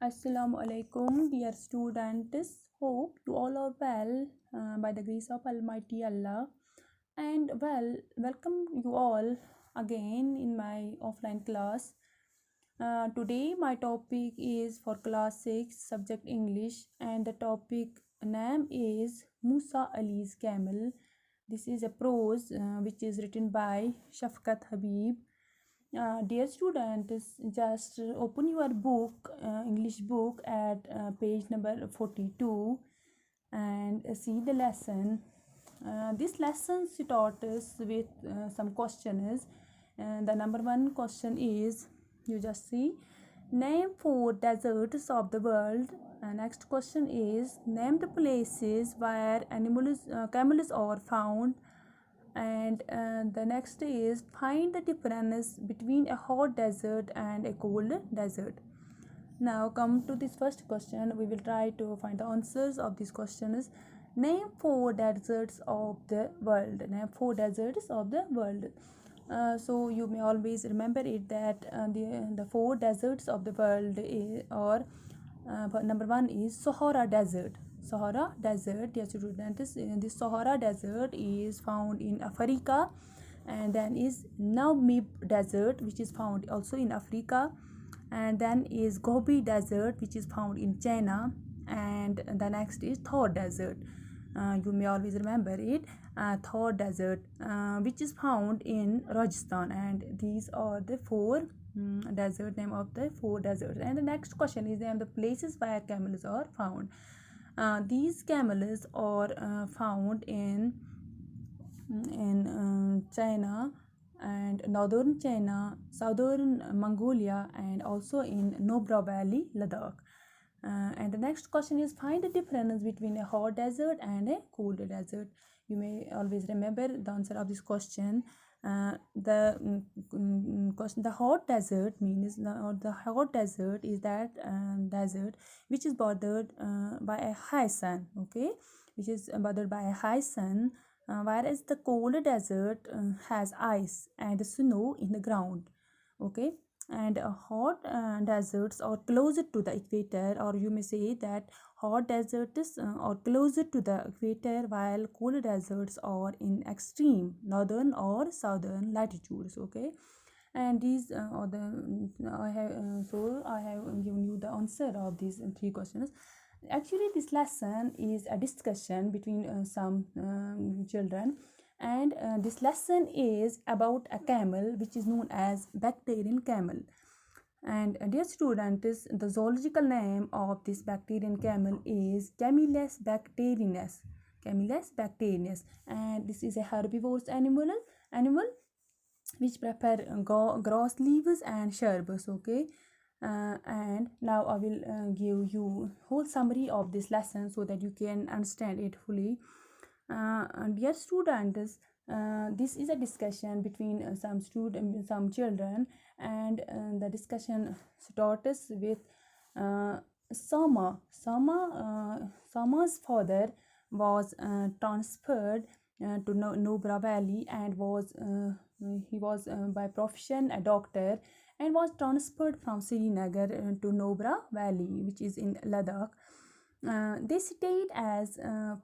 Assalamu alaikum, dear students. Hope you all are well by the grace of Almighty Allah. And welcome you all again in my offline class. Today, my topic is for class 6, subject English, and the topic name is Musa Ali's Camel. This is a prose which is written by Shafqat Habib. Dear students, just open your book, English book at page number 42 and see the lesson. This lesson starts us with some questions. The number one question is, you just see, name 4 deserts of the world. Next question is, name the places where camels are found. And the next is, find the difference between a hot desert and a cold desert. Now come to this first question. We will try to find the answers of these questions. Name 4 deserts of the world. Name 4 deserts of the world. So you may always remember it that the 4 deserts of the world are number 1 is Sahara Desert. Sahara Desert, yes students, the Sahara Desert is found in Africa, and then is Namib Desert, which is found also in Africa, and then is Gobi Desert, which is found in China, and the next is Thor Desert. You may always remember it, Thor Desert, which is found in Rajasthan, and these are the 4 desert name of the 4 deserts. And the next question is name the places where camels are found. These camels are found in China and northern China, southern Mongolia, and also in Nubra Valley, Ladakh. And the next question is, find the difference between a hot desert and a cold desert. You may always remember the answer of this question. The hot desert means the hot desert is that desert which is bothered by a high sun, okay, which is bothered by a high sun, whereas the cold desert has ice and snow in the ground, okay. And hot deserts are closer to the equator, or you may say that hot deserts are closer to the equator, while cold deserts are in extreme northern or southern latitudes, okay. And these are the I have given you the answer of these 3 questions. Actually, this lesson is a discussion between some children, and this lesson is about a camel which is known as bacterian camel. And dear students, the zoological name of this bacterian camel is Camelus bacterianus. Camelus bacterianus, and this is a herbivorous animal which prefer grass leaves and shrubs, okay. And now I will give you whole summary of this lesson so that you can understand it fully. Dear students, this is a discussion between some children, and the discussion starts with Sama's father was transferred to Nubra Valley, and he was by profession a doctor, and was transferred from Srinagar to Nubra Valley, which is in Ladakh. They stayed as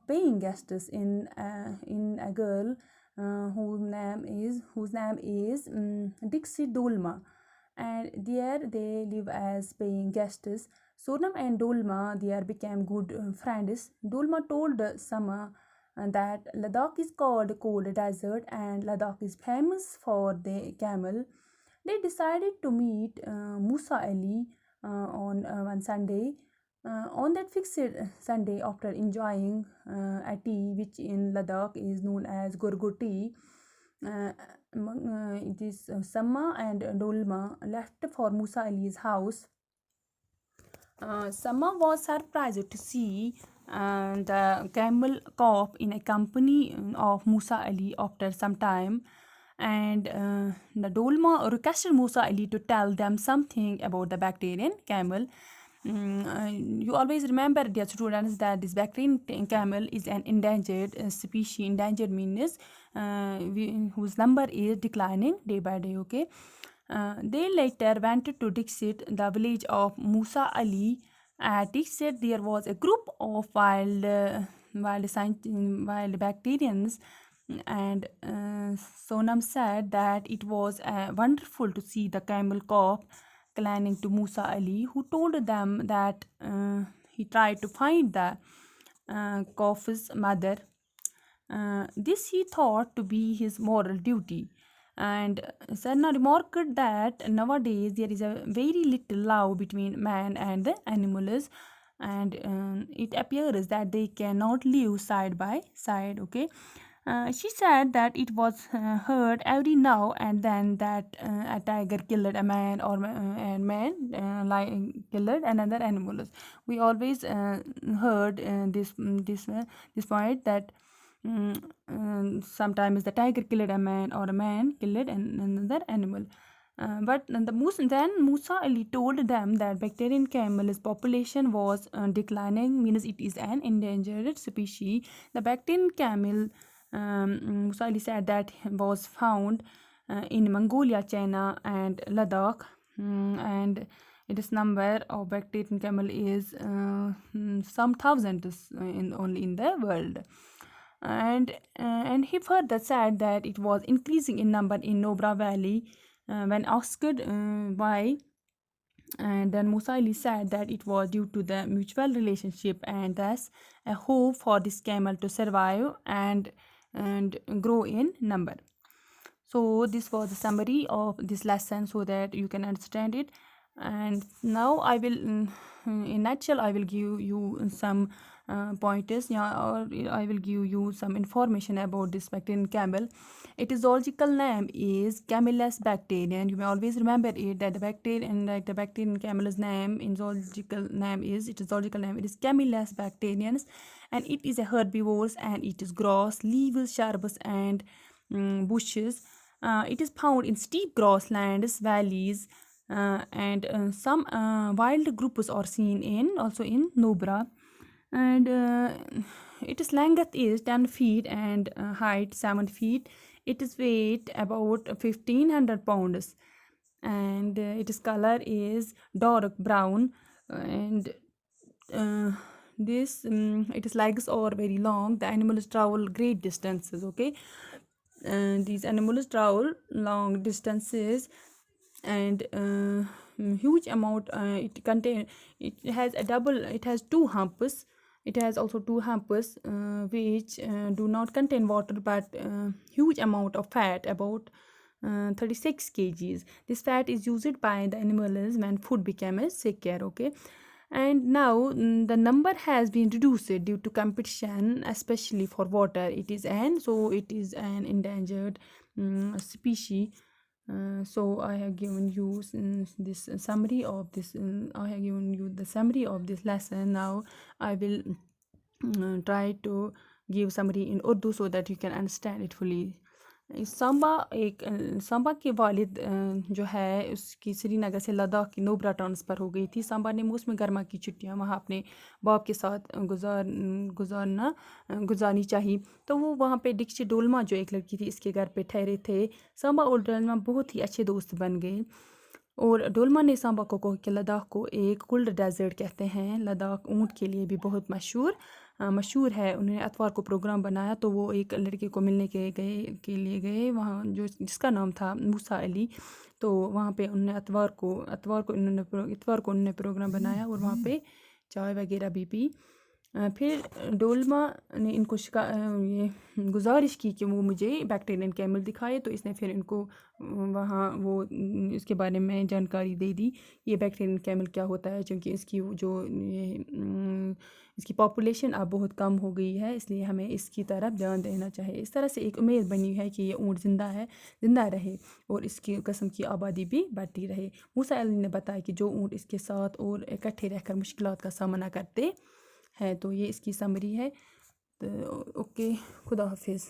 paying guests in a girl whose name is Dixie Dolma, and there they live as paying guests. Sonam and Dolma there became good friends. Dolma told Sama that Ladakh is called cold desert and Ladakh is famous for the camel. They decided to meet Musa Ali on one Sunday. On that fixed Sunday, after enjoying a tea which in Ladakh is known as Gorgo tea, it is Sama and Dolma left for Musa Ali's house. Sama was surprised to see the camel calf in a company of Musa Ali after some time, and the Dolma requested Musa Ali to tell them something about the bacterian camel. You always remember, dear students, that this bacterian camel is an endangered species. Endangered means whose number is declining day by day, okay. They later went to Dixit, the village of Musa Ali. At Dixit, there was a group of wild bacterians, and Sonam said that it was wonderful to see the camel cop clinging to Musa Ali, who told them that he tried to find the Kauf's mother. This he thought to be his moral duty. And Sarna remarked that nowadays there is a very little love between man and the animals, and it appears that they cannot live side by side. Okay. She said that it was heard every now and then that a tiger killed a man, or a man killed another animal. We always heard this point that sometimes the tiger killed a man, or a man killed another animal. But then Musa Ali told them that bacterian camel's population was declining, means it is an endangered species. The bacterian camel, Musa Ali said, that was found in Mongolia, China, and Ladakh, and its number of bacterian camel is some thousands only in the world. And he further said that it was increasing in number in Nubra Valley. When asked why, and then Musa Ali said that it was due to the mutual relationship, and thus a hope for this camel to survive and grow in number. So this was the summary of this lesson, so that you can understand it. And now I will, in nutshell, I will give you some pointers, or I will give you some information about this bacterian camel. Its zoological name is Camelus bacterian. You may always remember it, that the bacterian camel's name in zoological name is, its zoological name, it is Camelus bacterians, and it is a herbivore, and it is grass, leaves, shrubs, and bushes. It is found in steep grasslands, valleys, and some wild groups are seen also in Nubra. And its length is 10 feet and height 7 feet. Its weight about 1500 pounds, and its color is dark brown, and its legs are very long. The animals travel great distances. Okay, and these animals travel long distances, and huge amount. It has two humps. It has also two humps which do not contain water, but huge amount of fat, about 36 kgs. This fat is used by the animals when food becomes scarce. Okay, and now the number has been reduced due to competition, especially for water. It is an endangered species. So I have given you this summary of this. I have given you the summary of this lesson. Now I will try to give summary in Urdu so that you can understand it fully. Samba के वालिद जो है उसकी श्रीनगर से लद्दाख की नोबरा transfer हो गई थी। सांबा ने मौसम गर्मा की छुट्टियां वहाँ अपने बाप के साथ गुजारनी चाहिए, तो वो वहाँ पे डिक्शी डोलमा जो एक लड़की थी इसके घर पे ठहरे थे। सांबा और डोलमा बहुत ही अच्छे दोस्त बन गए, और डोलमा ने सांबा को कहा कि लद्दाख को एक कोल्ड डेजर्ट कहते हैं। लद्दाख ऊँट के लिए भी बहुत मशहूर है। उन्होंने अतवार को प्रोग्राम बनाया, तो वो एक लड़के को मिलने के लिए गए वहाँ, जिसका नाम था मूसा अली। तो वहाँ पे उन्होंने इतवार को उन्होंने प्रोग्राम बनाया, और वहाँ पे चाय वगैरह भी पी। फिर डोलमा ने इनको ये गुजारिश की कि वो मुझे बैक्टीरियन कैमल दिखाए, तो इसने फिर इनको वहाँ वो इसके बारे में जानकारी दे दी, ये बैक्टीरियन कैमल क्या होता है, क्योंकि इसकी पॉपुलेशन अब बहुत कम हो गई है, इसलिए हमें इसकी तरफ ध्यान देना चाहिए। इस तरह से एक उम्मीद बनी है कि ये ऊँट ज़िंदा रहे और इसकी किस्म की आबादी भी बढ़ती रहे। मूसा अली ने बताया कि जो ऊँट इसके साथ और इकट्ठे रहकर मुश्किलात का सामना करते हैं। तो ये इसकी समरी है। तो ओके, खुदा हाफिज़।